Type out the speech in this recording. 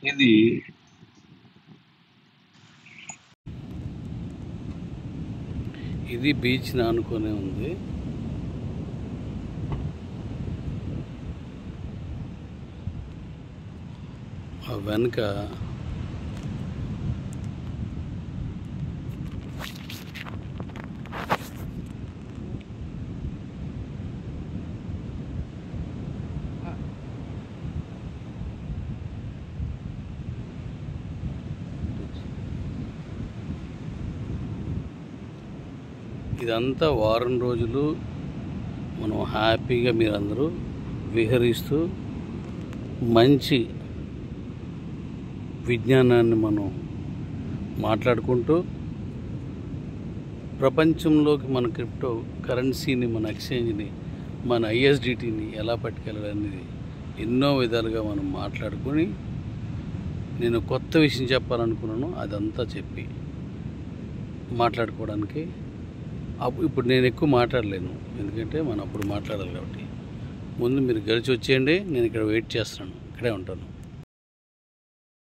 ఇది ఇది బీచ్ ఆనుకునే ఉంది. ఆ వెనుక ఇదంతా వారం రోజులు మనం హ్యాపీగా మీరందరూ విహరిస్తూ మంచి విజ్ఞానాన్ని మనం మాట్లాడుకుంటూ ప్రపంచంలోకి మన క్రిప్టో కరెన్సీని, మన ఎక్స్చేంజ్ని, మన ఐఎస్డిటీని ఎలా పట్టుకెళ్ళాలనేది ఎన్నో విధాలుగా మనం మాట్లాడుకొని, నేను కొత్త విషయం చెప్పాలనుకున్నాను అదంతా చెప్పి మాట్లాడుకోవడానికి. ఇప్పుడు నేను ఎక్కువ మాట్లాడలేను, ఎందుకంటే మనం అప్పుడు మాట్లాడాలి కాబట్టి. ముందు మీరు గడిచి వచ్చేయండి, నేను ఇక్కడ వెయిట్ చేస్తాను, ఇక్కడే ఉంటాను.